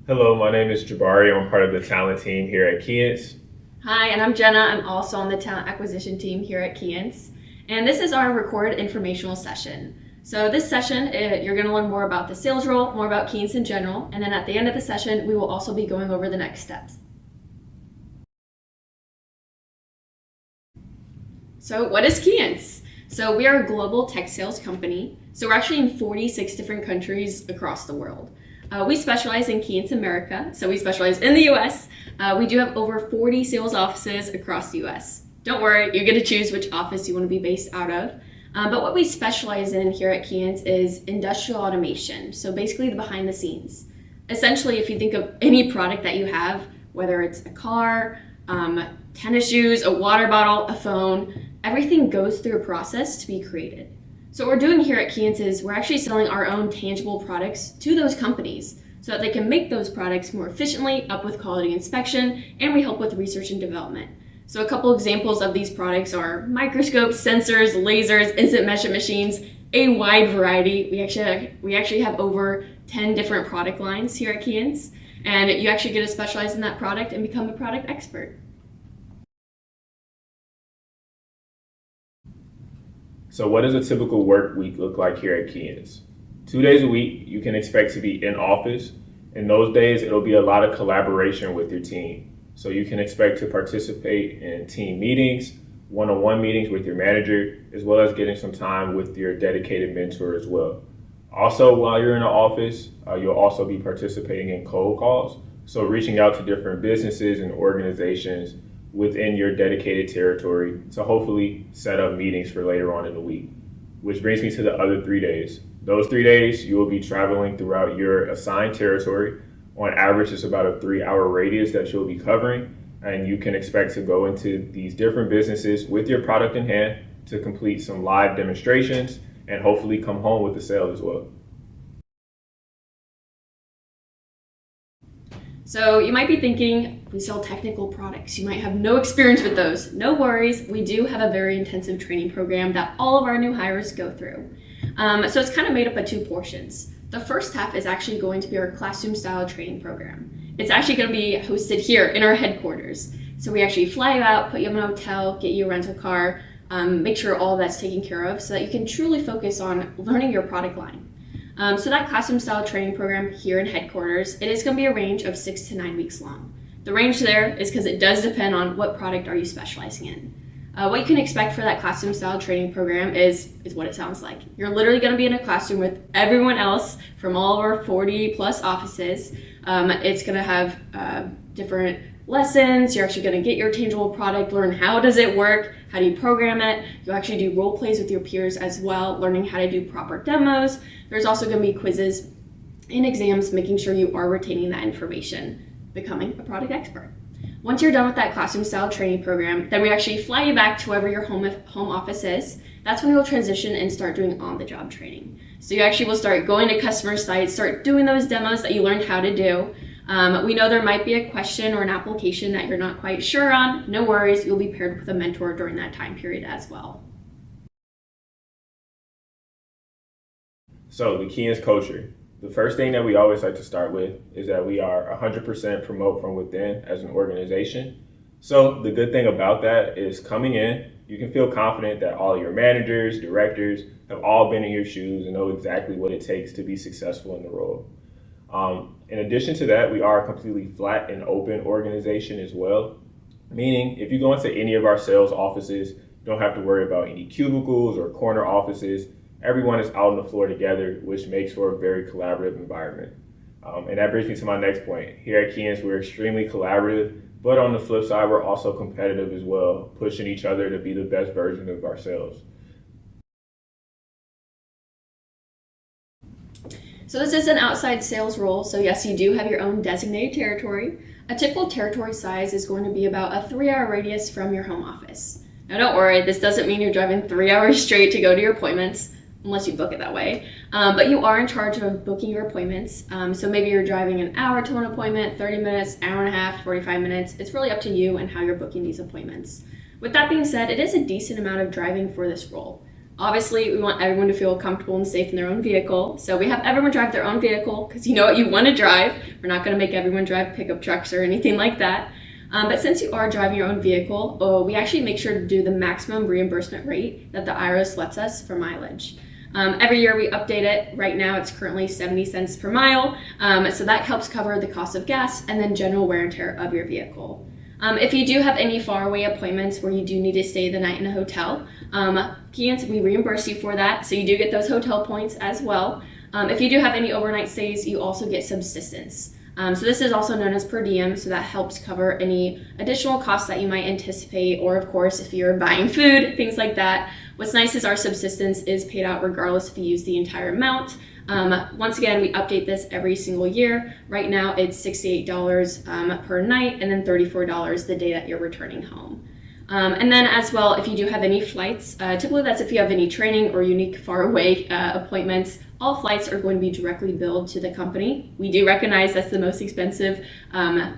Hello, my name is Jabari. I'm part of the talent team here at KEYENCE. Hi, and I'm Jenna. I'm also on the talent acquisition team here at KEYENCE. And this is our recorded informational session. So this session, you're going to learn more about the sales role, more about KEYENCE in general, and then at the end of the session, we will also be going over the next steps. So what is KEYENCE? So we are a global tech sales company. So we're actually in 46 different countries across the world. We specialize in KEYENCE America, so we specialize in the US. We do have over 40 sales offices across the US. Don't worry, you get to choose which office you want to be based out of. But what we specialize in here at KEYENCE is industrial automation, so basically the behind the scenes. Essentially, if you think of any product that you have, whether it's a car, tennis shoes, a water bottle, a phone, everything goes through a process to be created. So what we're doing here at KEYENCE is we're actually selling our own tangible products to those companies so that they can make those products more efficiently, up with quality inspection, and we help with research and development. So a couple examples of these products are microscopes, sensors, lasers, instant measurement machines, a wide variety. We actually have over 10 different product lines here at KEYENCE, and you actually get to specialize in that product and become a product expert. So, what does a typical work week look like here at KEYENCE? 2 days a week, you can expect to be in office. In those days, it'll be a lot of collaboration with your team. So, you can expect to participate in team meetings, one on one meetings with your manager, as well as getting some time with your dedicated mentor as well. Also, while you're in the office, you'll also be participating in cold calls. So, reaching out to different businesses and organizations within your dedicated territory to hopefully set up meetings for later on in the week. Which brings me to the other 3 days. Those 3 days, you will be traveling throughout your assigned territory. On average, it's about a 3 hour radius that you'll be covering, and you can expect to go into these different businesses with your product in hand to complete some live demonstrations and hopefully come home with the sale as well. So you might be thinking, we sell technical products. You might have no experience with those. No worries, we do have a very intensive training program that all of our new hires go through. So it's kind of made up of two portions. The first half is actually going to be our classroom style training program. It's actually going to be hosted here in our headquarters. So we actually fly you out, put you in a hotel, get you a rental car, make sure all that's taken care of so that you can truly focus on learning your product line. So that classroom style training program here in headquarters, it is going to be a range of 6 to 9 weeks long. The range there is because it does depend on what product are you specializing in. What you can expect for that classroom style training program is what it sounds like. You're literally going to be in a classroom with everyone else from all of our 40 plus offices. It's going to have different lessons. You're actually going to get your tangible product, learn how does it work, how do you program it. You'll actually do role plays with your peers as well, learning how to do proper demos. There's also going to be quizzes and exams, making sure you are retaining that information, becoming a product expert. Once you're done with that classroom style training program, then we actually fly you back to wherever your home office is. That's when you'll transition and start doing on-the-job training. So you actually will start going to customer sites, start doing those demos that you learned how to do. We know there might be a question or an application that you're not quite sure on. No worries, you'll be paired with a mentor during that time period as well. So, the KEYENCE culture. The first thing that we always like to start with is that we are 100% promote from within as an organization. So, the good thing about that is coming in, you can feel confident that all your managers, directors have all been in your shoes and know exactly what it takes to be successful in the role. In addition to that, we are a completely flat and open organization as well. Meaning, if you go into any of our sales offices, you don't have to worry about any cubicles or corner offices. Everyone is out on the floor together, which makes for a very collaborative environment. And that brings me to my next point. Here at KEYENCE, we're extremely collaborative, but on the flip side, we're also competitive as well, pushing each other to be the best version of ourselves. So this is an outside sales role, so yes, you do have your own designated territory. A typical territory size is going to be about a 3 hour radius from your home office. Now don't worry, this doesn't mean you're driving 3 hours straight to go to your appointments, unless you book it that way. But you are in charge of booking your appointments. So maybe you're driving an hour to an appointment, 30 minutes, hour and a half, 45 minutes. It's really up to you and how you're booking these appointments. With that being said, it is a decent amount of driving for this role. Obviously, we want everyone to feel comfortable and safe in their own vehicle. So we have everyone drive their own vehicle because you know what you want to drive. We're not going to make everyone drive pickup trucks or anything like that. But since you are driving your own vehicle, we actually make sure to do the maximum reimbursement rate that the IRS lets us for mileage. Every year we update it. Right now it's currently 70 cents per mile. So that helps cover the cost of gas and then general wear and tear of your vehicle. If you do have any faraway appointments where you do need to stay the night in a hotel, KEYENCE, we reimburse you for that. So you do get those hotel points as well. If you do have any overnight stays, you also get subsistence. So this is also known as per diem, so that helps cover any additional costs that you might anticipate, or of course, if you're buying food, things like that. What's nice is our subsistence is paid out regardless if you use the entire amount. Once again, we update this every single year. Right now, it's $68 per night and then $34 the day that you're returning home. And then as well, if you do have any flights, typically that's if you have any training or unique faraway appointments, all flights are going to be directly billed to the company. We do recognize that's the most expensive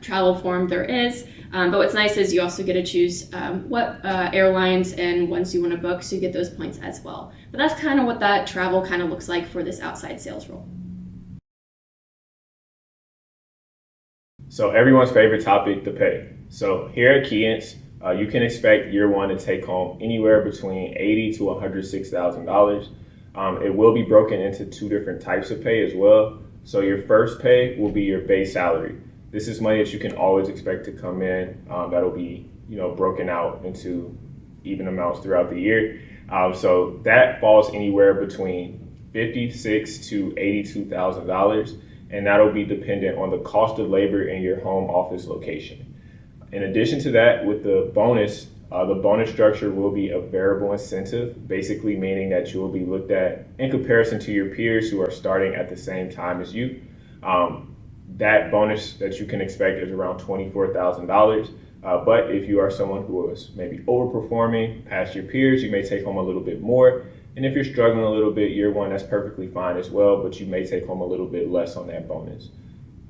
travel form there is, but what's nice is you also get to choose what airlines and ones you want to book, so you get those points as well. But that's kind of what that travel kind of looks like for this outside sales role. So everyone's favorite topic, the pay. So here at KEYENCE, you can expect year one to take home anywhere between $80,000 to $106,000. It will be broken into two different types of pay as well. So your first pay will be your base salary. This is money that you can always expect to come in. That'll be, broken out into even amounts throughout the year. So that falls anywhere between $56,000 to $82,000, and that'll be dependent on the cost of labor in your home office location. In addition to that, with the bonus structure will be a variable incentive, basically meaning that you will be looked at in comparison to your peers who are starting at the same time as you. That bonus that you can expect is around $24,000. But if you are someone who is maybe overperforming past your peers, you may take home a little bit more. And if you're struggling a little bit year one, that's perfectly fine as well, but you may take home a little bit less on that bonus.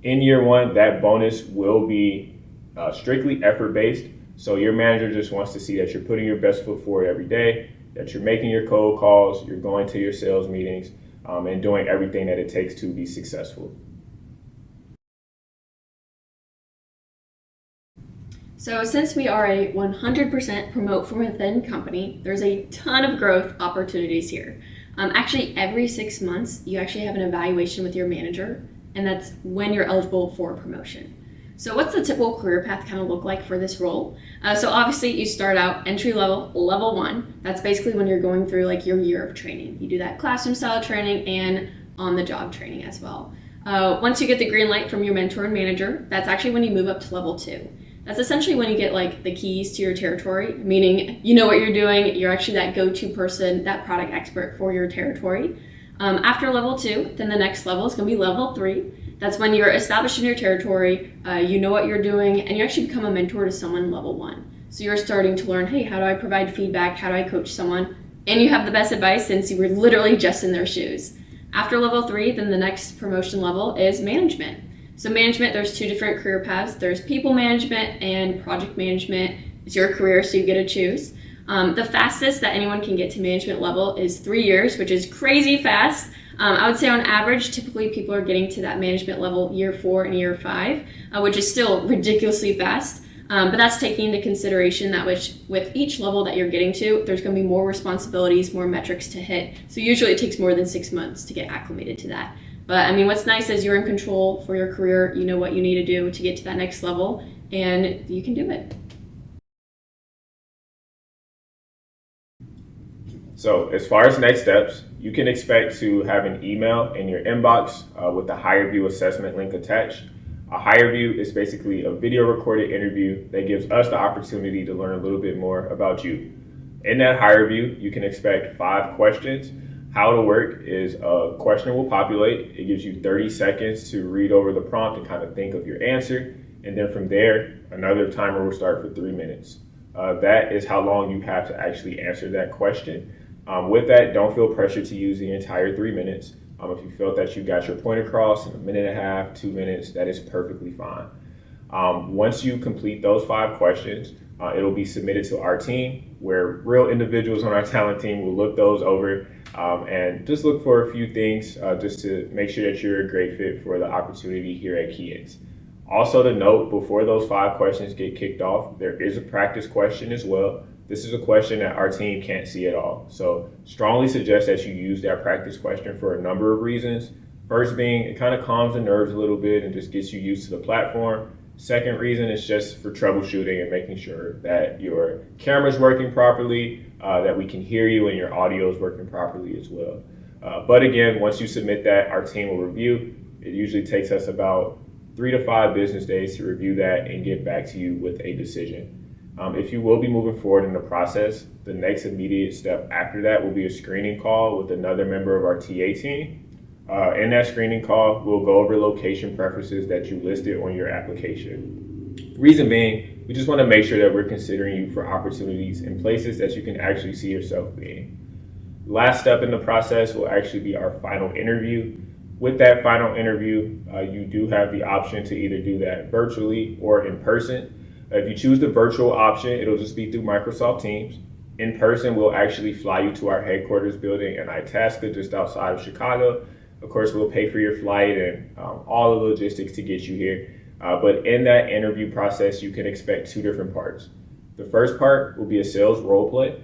In year one, that bonus will be strictly effort-based. So your manager just wants to see that you're putting your best foot forward every day, that you're making your cold calls, you're going to your sales meetings, and doing everything that it takes to be successful. So since we are a 100% promote from within company, there's a ton of growth opportunities here. Actually, every 6 months, you actually have an evaluation with your manager, and that's when you're eligible for a promotion. So what's the typical career path kind of look like for this role? So obviously you start out entry level, level 1. That's basically when you're going through like your year of training. You do that classroom style training and on the job training as well. Once you get the green light from your mentor and manager, that's actually when you move up to level 2. That's essentially when you get like the keys to your territory, meaning you know what you're doing, you're actually that go-to person, that product expert for your territory. After level 2, then the next level is going to be level 3. That's when you're established in your territory, you know what you're doing, and you actually become a mentor to someone level 1. So you're starting to learn, hey, how do I provide feedback? How do I coach someone? And you have the best advice since you were literally just in their shoes. After level 3, then the next promotion level is management. So management, there's two different career paths. There's people management and project management. It's your career, so you get to choose. The fastest that anyone can get to management level is 3 years, which is crazy fast. I would say on average, typically people are getting to that management level year 4 and year 5, which is still ridiculously fast. But that's taking into consideration that with each level that you're getting to, there's going to be more responsibilities, more metrics to hit. So usually it takes more than 6 months to get acclimated to that. But I mean, what's nice is you're in control for your career. You know what you need to do to get to that next level, and you can do it. So as far as next steps, you can expect to have an email in your inbox with the Higher View assessment link attached. A Higher View is basically a video recorded interview that gives us the opportunity to learn a little bit more about you. In that Higher View, you can expect 5 questions. How to work is a question will populate. It gives you 30 seconds to read over the prompt and kind of think of your answer. And then from there, another timer will start for 3 minutes. That is how long you have to actually answer that question. With that, don't feel pressure to use the entire 3 minutes. If you felt that you got your point across in 1.5 minutes, 2 minutes, that is perfectly fine. Once you complete those 5 questions, it'll be submitted to our team, where real individuals on our talent team will look those over and just look for a few things just to make sure that you're a great fit for the opportunity here at KEYENCE. Also to note, before those 5 questions get kicked off, there is a practice question as well. This is a question that our team can't see at all. So strongly suggest that you use that practice question for a number of reasons. First being, it kind of calms the nerves a little bit and just gets you used to the platform. Second reason is just for troubleshooting and making sure that your camera's working properly, that we can hear you and your audio is working properly as well. But again, once you submit that, our team will review. It usually takes us about 3 to 5 business days to review that and get back to you with a decision. If you will be moving forward in the process, the next immediate step after that will be a screening call with another member of our TA team. In that screening call, we'll go over location preferences that you listed on your application. Reason being, we just want to make sure that we're considering you for opportunities in places that you can actually see yourself being. Last step in the process will actually be our final interview. With that final interview, you do have the option to either do that virtually or in person. If you choose the virtual option, it'll just be through Microsoft Teams. In person, we'll actually fly you to our headquarters building in Itasca, just outside of Chicago. Of course, we'll pay for your flight and all the logistics to get you here. But in that interview process, you can expect 2 different parts. The first part will be a sales role play.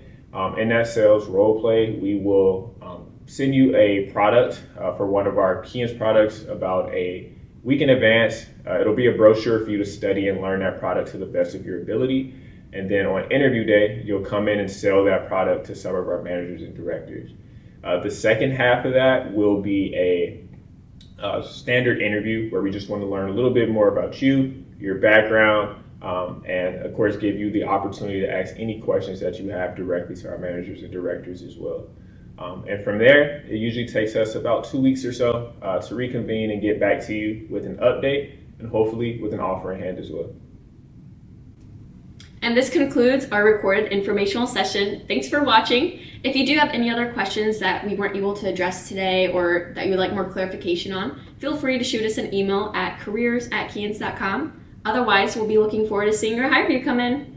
In that sales role play, we will send you a product for one of our KEYENCE products about a week in advance. It'll be a brochure for you to study and learn that product to the best of your ability. And then on interview day, you'll come in and sell that product to some of our managers and directors. The second half of that will be a standard interview where we just want to learn a little bit more about you, your background, and of course give you the opportunity to ask any questions that you have directly to our managers and directors as well. And from there, it usually takes us about 2 weeks or so to reconvene and get back to you with an update and hopefully with an offer in hand as well. And this concludes our recorded informational session. Thanks for watching. If you do have any other questions that we weren't able to address today or that you would like more clarification on, feel free to shoot us an email at careers@keyence.com. Otherwise, we'll be looking forward to seeing your hire review come in.